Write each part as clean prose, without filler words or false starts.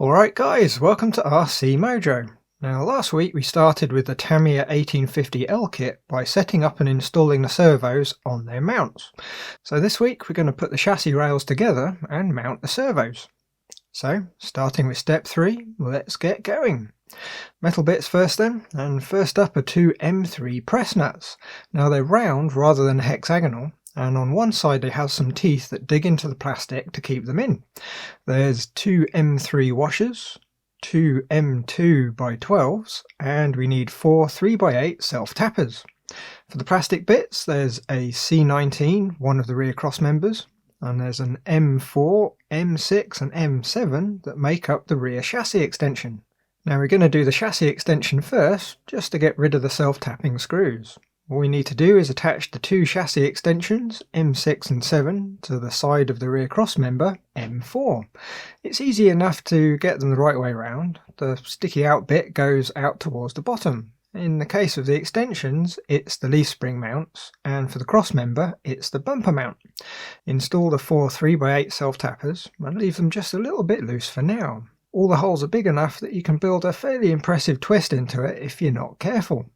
Alright guys, welcome to RC Mojo. Now last week we started with the Tamiya 1850L kit by setting up and installing the servos on their mounts. So this week we're going to put the chassis rails together and mount the servos. So starting with step 3, let's get going. Metal bits first then, and first up are two M3 press nuts. Now they're round rather than hexagonal, and on one side they have some teeth that dig into the plastic to keep them in. There's two M3 washers, two M2 by 12s, and we need four 3x8 self-tappers. For the plastic bits there's a C19, one of the rear cross members, and there's an M4, M6 and M7 that make up the rear chassis extension. Now we're going to do the chassis extension first, just to get rid of the self-tapping screws. All we need to do is attach the two chassis extensions, M6 and 7, to the side of the rear cross member, M4. It's easy enough to get them the right way round. The sticky out bit goes out towards the bottom. In the case of the extensions, it's the leaf spring mounts, and for the cross member, it's the bumper mount. Install the four 3x8 self-tappers and leave them just a little bit loose for now. All the holes are big enough that you can build a fairly impressive twist into it if you're not careful.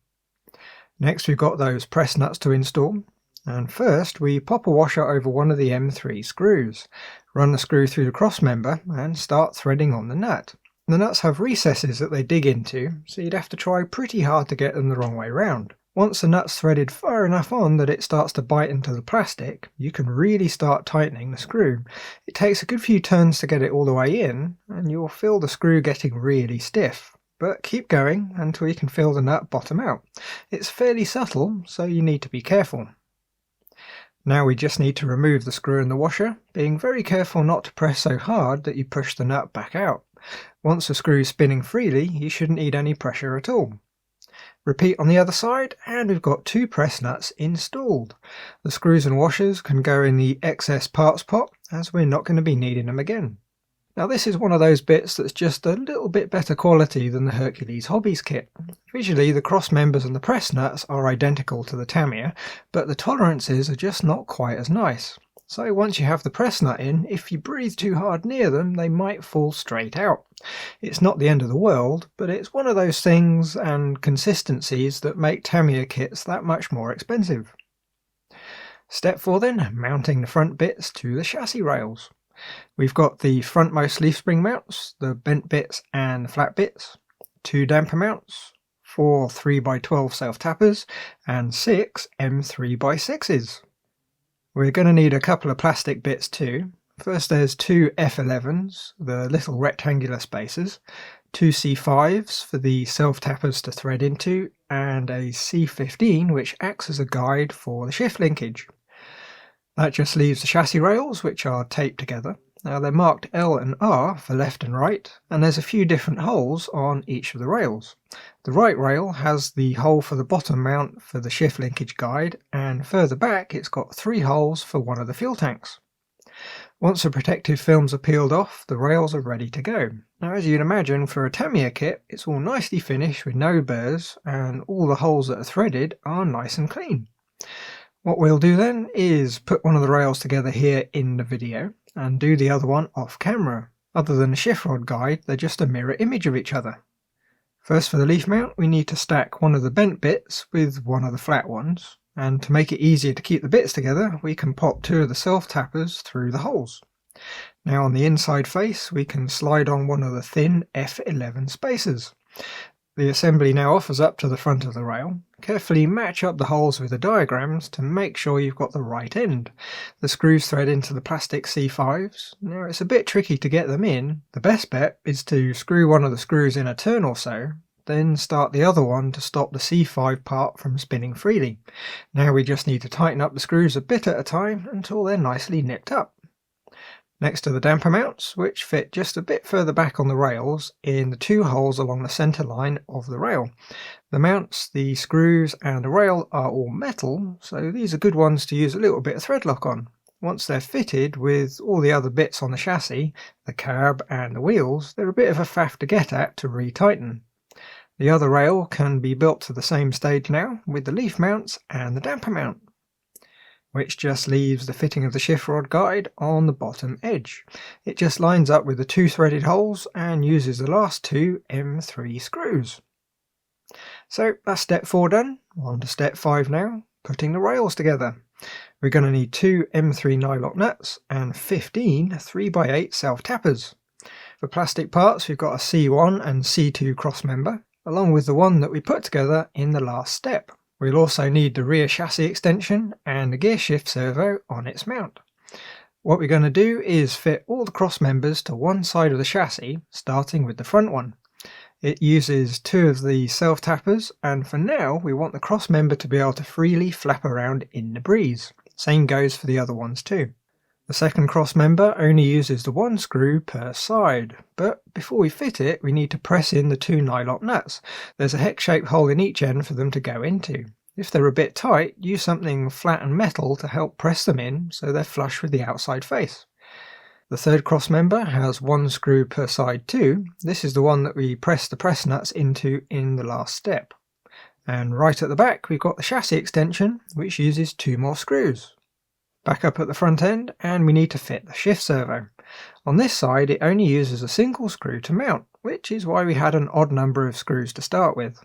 Next we've got those press nuts to install, and first we pop a washer over one of the M3 screws, run the screw through the cross member and start threading on the nut. The nuts have recesses that they dig into, so you'd have to try pretty hard to get them the wrong way round. Once the nut's threaded far enough on that it starts to bite into the plastic, you can really start tightening the screw. It takes a good few turns to get it all the way in, and you'll feel the screw getting really stiff. But keep going until you can feel the nut bottom out. It's fairly subtle, so you need to be careful. Now we just need to remove the screw and the washer, being very careful not to press so hard that you push the nut back out. Once the screw is spinning freely, you shouldn't need any pressure at all. Repeat on the other side, and we've got two press nuts installed. The screws and washers can go in the excess parts pot, as we're not going to be needing them again. Now this is one of those bits that's just a little bit better quality than the Hercules Hobbies kit. Visually the cross members and the press nuts are identical to the Tamiya, but the tolerances are just not quite as nice. So once you have the press nut in, if you breathe too hard near them, they might fall straight out. It's not the end of the world, but it's one of those things and consistencies that make Tamiya kits that much more expensive. Step 4 then, mounting the front bits to the chassis rails. We've got the frontmost leaf spring mounts, the bent bits and the flat bits, two damper mounts, four 3x12 self-tappers, and six M3x6s. We're going to need a couple of plastic bits too. First there's two F11s, the little rectangular spacers, two C5s for the self-tappers to thread into, and a C15 which acts as a guide for the shift linkage. That just leaves the chassis rails, which are taped together. Now they're marked L and R for left and right, and there's a few different holes on each of the rails. The right rail has the hole for the bottom mount for the shift linkage guide, and further back it's got three holes for one of the fuel tanks. Once the protective films are peeled off, the rails are ready to go. Now as you'd imagine, for a Tamiya kit, it's all nicely finished with no burrs, and all the holes that are threaded are nice and clean. What we'll do then is put one of the rails together here in the video and do the other one off camera. Other than the shift rod guide, they're just a mirror image of each other. First for the leaf mount, we need to stack one of the bent bits with one of the flat ones, and to make it easier to keep the bits together, we can pop two of the self-tappers through the holes. Now on the inside face, we can slide on one of the thin F11 spacers. The assembly now offers up to the front of the rail. Carefully match up the holes with the diagrams to make sure you've got the right end. The screws thread into the plastic C5s. Now it's a bit tricky to get them in. The best bet is to screw one of the screws in a turn or so, then start the other one to stop the C5 part from spinning freely. Now we just need to tighten up the screws a bit at a time until they're nicely nipped up. Next are the damper mounts, which fit just a bit further back on the rails in the two holes along the centre line of the rail. The mounts, the screws and the rail are all metal, so these are good ones to use a little bit of thread lock on. Once they're fitted with all the other bits on the chassis, the cab and the wheels, they're a bit of a faff to get at to retighten. The other rail can be built to the same stage now with the leaf mounts and the damper mount. which just leaves the fitting of the shift rod guide on the bottom edge. It just lines up with the 2 threaded holes and uses the last 2 M3 screws. So that's step 4 done. On to step 5 now, putting the rails together. We're going to need 2 M3 nylock nuts and 15 3x8 self-tappers. For plastic parts, we've got a C1 and C2 crossmember, along with the one that we put together in the last step. We'll also need the rear chassis extension and the gear shift servo on its mount. What we're going to do is fit all the crossmembers to one side of the chassis, starting with the front one. It uses 2 of the self-tappers, and for now we want the crossmember to be able to freely flap around in the breeze. Same goes for the other ones too. The second crossmember only uses the 1 screw per side, but before we fit it we need to press in the 2 nylock nuts. There's a hex-shaped hole in each end for them to go into. If they're a bit tight, use something flat and metal to help press them in so they're flush with the outside face. The third crossmember has 1 screw per side too. This is the one that we press the press nuts into in the last step. And right at the back we've got the chassis extension, which uses 2 more screws. Back up at the front end, and we need to fit the shift servo. On this side it only uses a single screw to mount, which is why we had an odd number of screws to start with.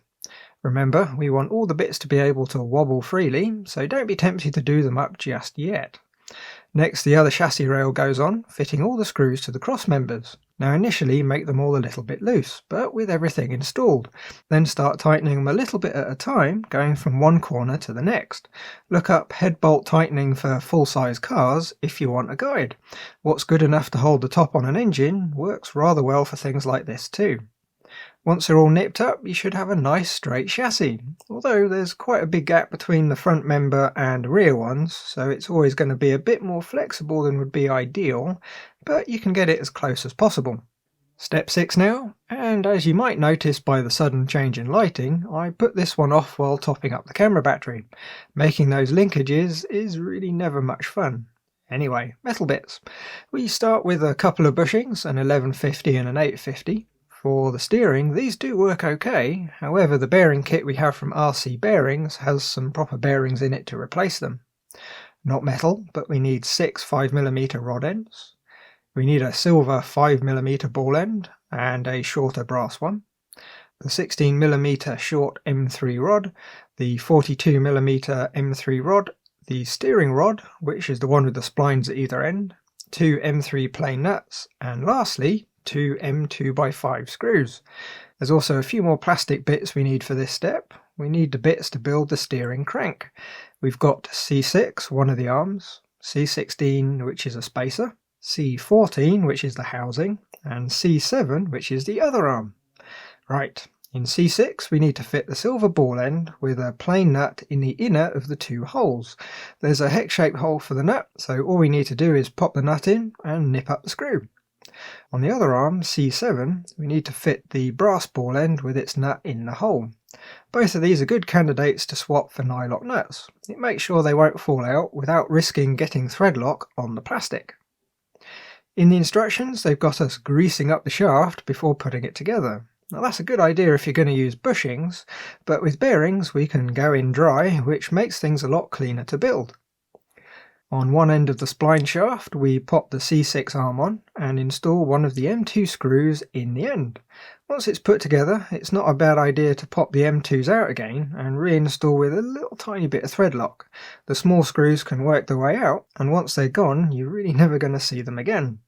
Remember, we want all the bits to be able to wobble freely, so don't be tempted to do them up just yet. Next, the other chassis rail goes on, fitting all the screws to the cross members. Now initially make them all a little bit loose, but with everything installed. Then start tightening them a little bit at a time, going from one corner to the next. Look up head bolt tightening for full-size cars if you want a guide. What's good enough to hold the top on an engine works rather well for things like this too. Once they're all nipped up, you should have a nice straight chassis, although there's quite a big gap between the front member and rear ones, so it's always going to be a bit more flexible than would be ideal, but you can get it as close as possible. Step 6 now, and as you might notice by the sudden change in lighting, I put this one off while topping up the camera battery. Making those linkages is really never much fun. Anyway, metal bits. We start with a couple of bushings, an 1150 and an 850. For the steering, these do work okay, however the bearing kit we have from RC Bearings has some proper bearings in it to replace them. Not metal, but we need 6 5mm rod ends. We need a silver 5mm ball end and a shorter brass one. The 16mm short M3 rod, the 42mm M3 rod, the steering rod, which is the one with the splines at either end, 2 M3 plain nuts, and lastly 2 M2x5 screws. There's also a few more plastic bits we need for this step. We need the bits to build the steering crank. We've got C6, one of the arms, C16, which is a spacer, C14, which is the housing, and C7, which is the other arm. Right, in C6 we need to fit the silver ball end with a plain nut in the inner of the 2 holes. There's a hex-shaped hole for the nut, so all we need to do is pop the nut in and nip up the screw. On the other arm, C7, we need to fit the brass ball end with its nut in the hole. Both of these are good candidates to swap for nylock nuts. It makes sure they won't fall out without risking getting thread lock on the plastic. In the instructions, they've got us greasing up the shaft before putting it together. Now that's a good idea if you're going to use bushings, but with bearings we can go in dry, which makes things a lot cleaner to build. On one end of the spline shaft we pop the C6 arm on and install one of the M2 screws in the end. Once it's put together, it's not a bad idea to pop the M2s out again and reinstall with a little tiny bit of thread lock. The small screws can work their way out, and once they're gone you're really never going to see them again.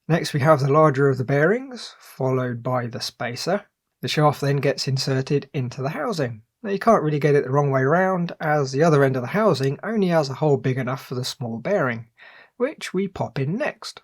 Next we have the larger of the bearings, followed by the spacer. The shaft then gets inserted into the housing. Now you can't really get it the wrong way round, as the other end of the housing only has a hole big enough for the small bearing, which we pop in next.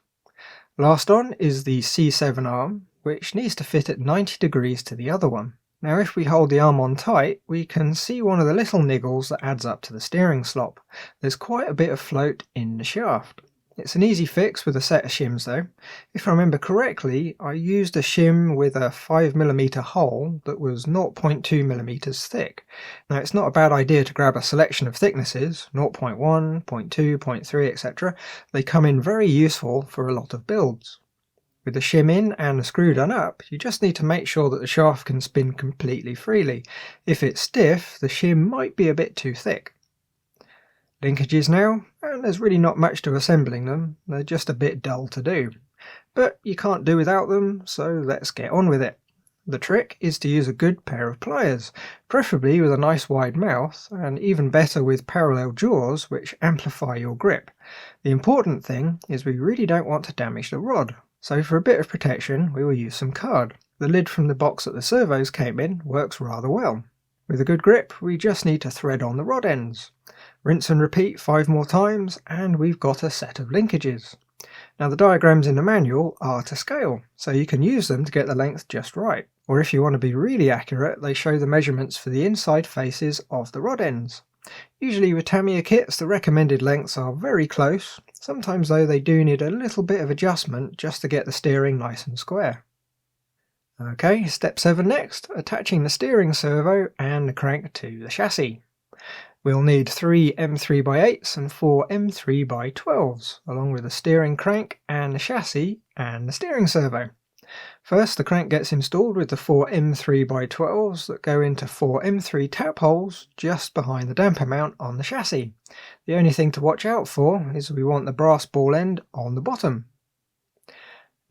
Last on is the C7 arm, which needs to fit at 90 degrees to the other one. Now if we hold the arm on tight, we can see one of the little niggles that adds up to the steering slop. There's quite a bit of float in the shaft. It's an easy fix with a set of shims though. If I remember correctly, I used a shim with a 5mm hole that was 0.2mm thick. Now it's not a bad idea to grab a selection of thicknesses, 0.1, 0.2, 0.3, etc. They come in very useful for a lot of builds. With the shim in and the screw done up, you just need to make sure that the shaft can spin completely freely. If it's stiff, the shim might be a bit too thick. Linkages now, and there's really not much to assembling them, they're just a bit dull to do. But you can't do without them, so let's get on with it. The trick is to use a good pair of pliers, preferably with a nice wide mouth, and even better with parallel jaws which amplify your grip. The important thing is we really don't want to damage the rod, so for a bit of protection we will use some card. The lid from the box that the servos came in works rather well. With a good grip we just need to thread on the rod ends. Rinse and repeat 5 more times and we've got a set of linkages. Now the diagrams in the manual are to scale, so you can use them to get the length just right. Or if you want to be really accurate, they show the measurements for the inside faces of the rod ends. Usually with Tamiya kits the recommended lengths are very close, sometimes though they do need a little bit of adjustment just to get the steering nice and square. Okay, step 7 next, attaching the steering servo and the crank to the chassis. We'll need 3 M3x8s and 4 M3x12s, along with the steering crank and the chassis and the steering servo. First the crank gets installed with the 4 M3x12s that go into 4 M3 tap holes just behind the damper mount on the chassis. The only thing to watch out for is we want the brass ball end on the bottom.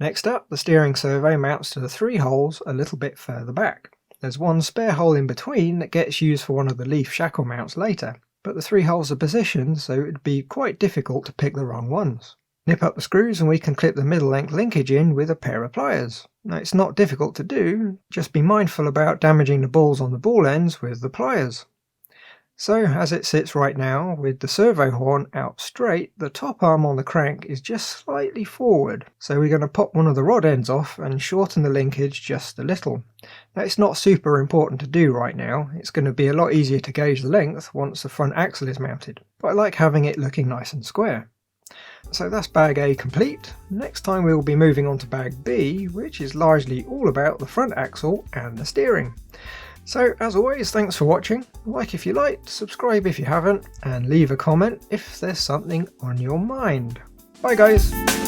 Next up, the steering servo mounts to the 3 holes a little bit further back. There's one spare hole in between that gets used for one of the leaf shackle mounts later, but the 3 holes are positioned so it would be quite difficult to pick the wrong ones. Nip up the screws and we can clip the middle length linkage in with a pair of pliers. Now it's not difficult to do, just be mindful about damaging the balls on the ball ends with the pliers. So as it sits right now, with the servo horn out straight, the top arm on the crank is just slightly forward. So we're going to pop one of the rod ends off and shorten the linkage just a little. Now it's not super important to do right now, it's going to be a lot easier to gauge the length once the front axle is mounted, but I like having it looking nice and square. So that's bag A complete. Next time we will be moving on to bag B, which is largely all about the front axle and the steering. So as always, thanks for watching. Like if you liked, subscribe if you haven't, and leave a comment if there's something on your mind. Bye guys!